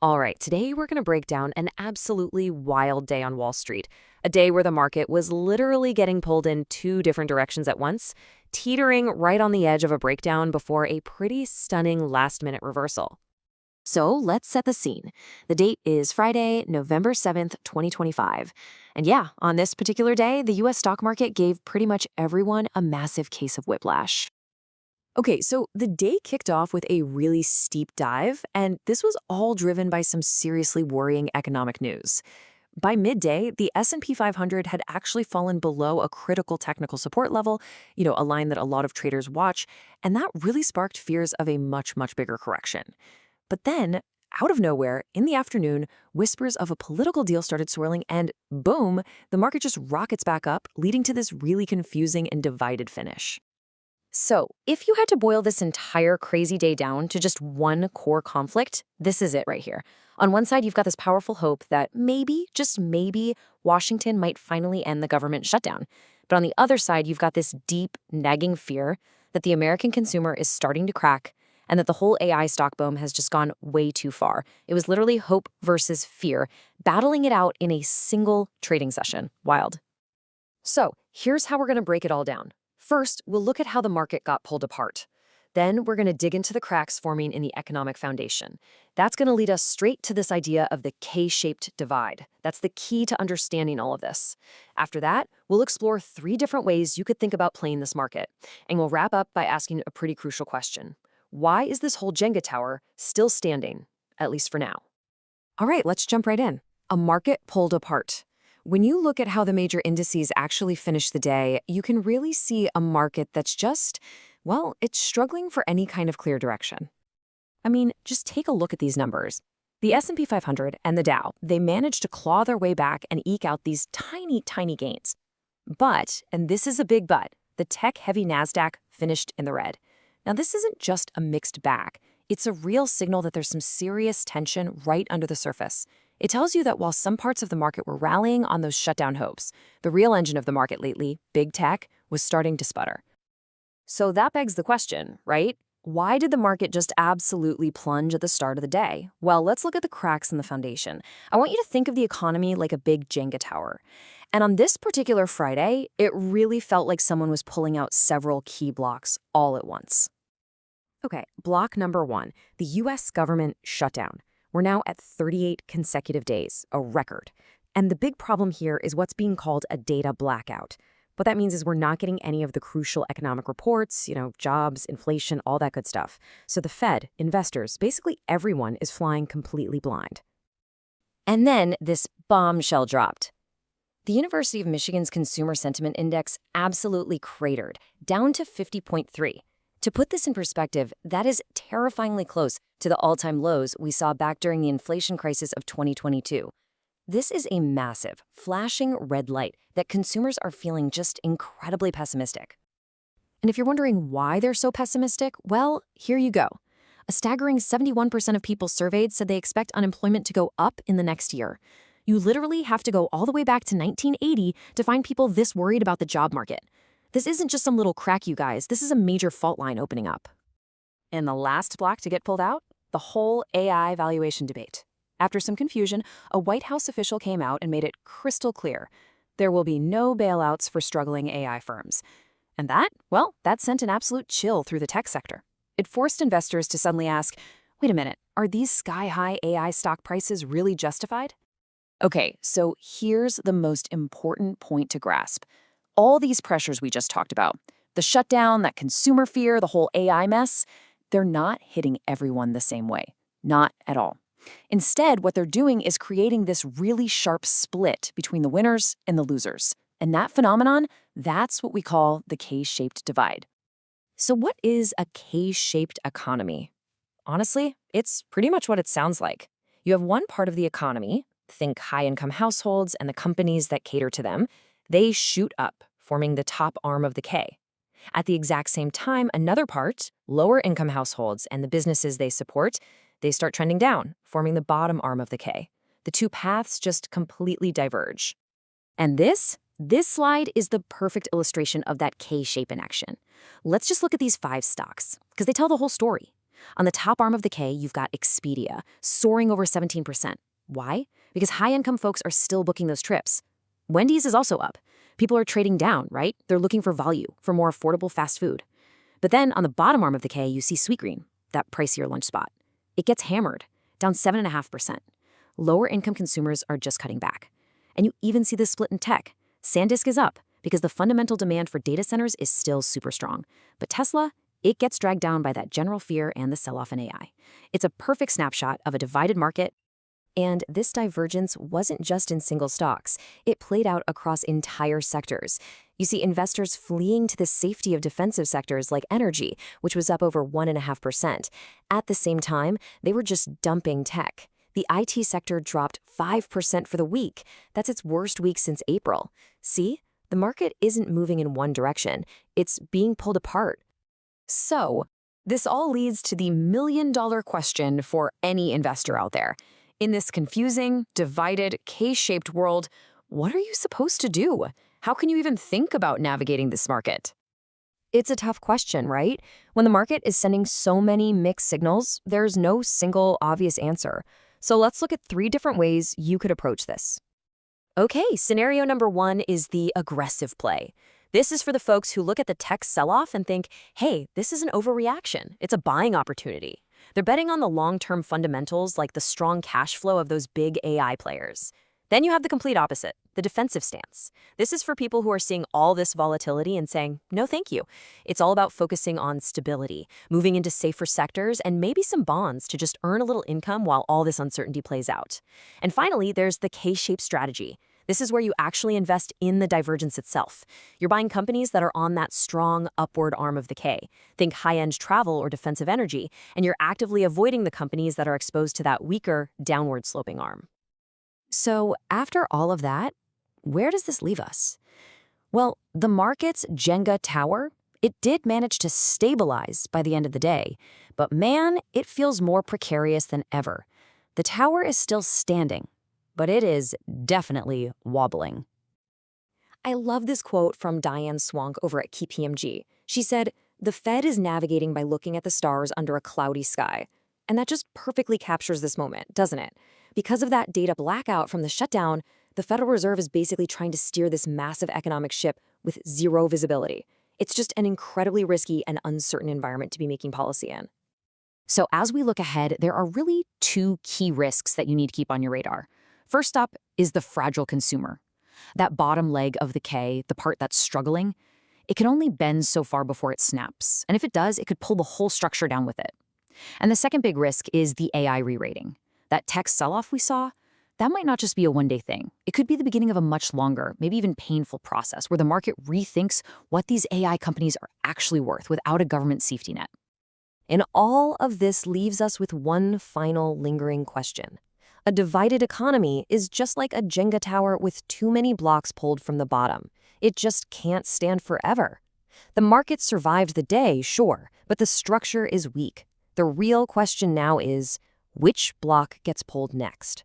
All right, today we're going to break down an absolutely wild day on Wall Street. A day where the market was literally getting pulled in two different directions at once, teetering right on the edge of a breakdown before a pretty stunning last-minute reversal. So let's set the scene. The date is Friday, November 7th, 2025. And yeah, on this particular day, the US stock market gave pretty much everyone a massive case of whiplash. Okay, so the day kicked off with a really steep dive, and this was all driven by some seriously worrying economic news. By midday, the S&P 500 had actually fallen below a critical technical support level, a line that a lot of traders watch, and that really sparked fears of a much, much bigger correction. But then, out of nowhere, in the afternoon, whispers of a political deal started swirling, and boom, the market just rockets back up, leading to this really confusing and divided finish. So, if you had to boil this entire crazy day down to just one core conflict, this is it right here. On one side, you've got this powerful hope that maybe, just maybe, Washington might finally end the government shutdown. But on the other side, you've got this deep, nagging fear that the American consumer is starting to crack and that the whole AI stock boom has just gone way too far. It was literally hope versus fear, battling it out in a single trading session. Wild. So, here's how we're going to break it all down. First, we'll look at how the market got pulled apart. Then we're going to dig into the cracks forming in the economic foundation. That's going to lead us straight to this idea of the K-shaped divide. That's the key to understanding all of this. After that, we'll explore three different ways you could think about playing this market. And we'll wrap up by asking a pretty crucial question. Why is this whole Jenga tower still standing, at least for now? All right, let's jump right in. A market pulled apart. When you look at how the major indices actually finish the day, you can really see a market that's just, well, it's struggling for any kind of clear direction. I mean, just take a look at these numbers. The S&P 500 and the Dow, they managed to claw their way back and eke out these tiny, tiny gains. But, and this is a big but, the tech-heavy NASDAQ finished in the red. Now, this isn't just a mixed bag. It's a real signal that there's some serious tension right under the surface. It tells you that while some parts of the market were rallying on those shutdown hopes, the real engine of the market lately, big tech, was starting to sputter. So that begs the question, right? Why did the market just absolutely plunge at the start of the day? Well, let's look at the cracks in the foundation. I want you to think of the economy like a big Jenga tower. And on this particular Friday, it really felt like someone was pulling out several key blocks all at once. Okay, block number one, the US government shutdown. We're now at 38 consecutive days, a record. And the big problem here is what's being called a data blackout. What that means is we're not getting any of the crucial economic reports, jobs, inflation, all that good stuff. So the Fed, investors, basically everyone is flying completely blind. And then this bombshell dropped. The University of Michigan's Consumer Sentiment Index absolutely cratered, down to 50.3. To put this in perspective, that is terrifyingly close to the all-time lows we saw back during the inflation crisis of 2022. This is a massive, flashing red light that consumers are feeling just incredibly pessimistic. And if you're wondering why they're so pessimistic, well, here you go. A staggering 71% of people surveyed said they expect unemployment to go up in the next year. You literally have to go all the way back to 1980 to find people this worried about the job market. This isn't just some little crack, you guys. This is a major fault line opening up. And the last block to get pulled out? The whole AI valuation debate. After some confusion, a White House official came out and made it crystal clear. There will be no bailouts for struggling AI firms. And that sent an absolute chill through the tech sector. It forced investors to suddenly ask, wait a minute, are these sky-high AI stock prices really justified? Okay, so here's the most important point to grasp. All these pressures we just talked about, the shutdown, that consumer fear, the whole AI mess, they're not hitting everyone the same way. Not at all. Instead, what they're doing is creating this really sharp split between the winners and the losers. And that phenomenon, that's what we call the K-shaped divide. So what is a K-shaped economy? Honestly, it's pretty much what it sounds like. You have one part of the economy, think high-income households and the companies that cater to them, they shoot up, forming the top arm of the K. At the exact same time, another part, lower-income households and the businesses they support, they start trending down, forming the bottom arm of the K. The two paths just completely diverge. And this slide is the perfect illustration of that K-shape in action. Let's just look at these 5 stocks, because they tell the whole story. On the top arm of the K, you've got Expedia, soaring over 17%. Why? Because high-income folks are still booking those trips. Wendy's is also up. People are trading down, right? They're looking for value, for more affordable fast food. But then on the bottom arm of the K, you see Sweetgreen, that pricier lunch spot. It gets hammered, down 7.5%. Lower income consumers are just cutting back. And you even see this split in tech. SanDisk is up because the fundamental demand for data centers is still super strong. But Tesla, it gets dragged down by that general fear and the sell-off in AI. It's a perfect snapshot of a divided market. And this divergence wasn't just in single stocks. It played out across entire sectors. You see investors fleeing to the safety of defensive sectors like energy, which was up over 1.5%. At the same time, they were just dumping tech. The IT sector dropped 5% for the week. That's its worst week since April. See, the market isn't moving in one direction. It's being pulled apart. So, this all leads to the million-dollar question for any investor out there. In this confusing, divided, K-shaped world, what are you supposed to do? How can you even think about navigating this market? It's a tough question, right? When the market is sending so many mixed signals, there's no single obvious answer. So let's look at 3 different ways you could approach this. Okay, scenario number 1 is the aggressive play. This is for the folks who look at the tech sell-off and think, hey, this is an overreaction. It's a buying opportunity. They're betting on the long-term fundamentals like the strong cash flow of those big AI players. Then you have the complete opposite, the defensive stance. This is for people who are seeing all this volatility and saying, no thank you. It's all about focusing on stability, moving into safer sectors, and maybe some bonds to just earn a little income while all this uncertainty plays out. And finally, there's the K-shaped strategy. This is where you actually invest in the divergence itself. You're buying companies that are on that strong upward arm of the K. Think high-end travel or defensive energy, and you're actively avoiding the companies that are exposed to that weaker, downward-sloping arm. So after all of that, where does this leave us? Well, the market's Jenga tower, it did manage to stabilize by the end of the day, but man, it feels more precarious than ever. The tower is still standing, but it is definitely wobbling. I love this quote from Diane Swank over at KPMG. She said, "The Fed is navigating by looking at the stars under a cloudy sky." And that just perfectly captures this moment, doesn't it? Because of that data blackout from the shutdown, the Federal Reserve is basically trying to steer this massive economic ship with zero visibility. It's just an incredibly risky and uncertain environment to be making policy in. So as we look ahead, there are really 2 key risks that you need to keep on your radar. First up is the fragile consumer. That bottom leg of the K, the part that's struggling, it can only bend so far before it snaps. And if it does, it could pull the whole structure down with it. And the second big risk is the AI re-rating. That tech sell-off we saw, that might not just be a one-day thing. It could be the beginning of a much longer, maybe even painful process where the market rethinks what these AI companies are actually worth without a government safety net. And all of this leaves us with one final lingering question. A divided economy is just like a Jenga tower with too many blocks pulled from the bottom. It just can't stand forever. The market survived the day, sure, but the structure is weak. The real question now is, which block gets pulled next?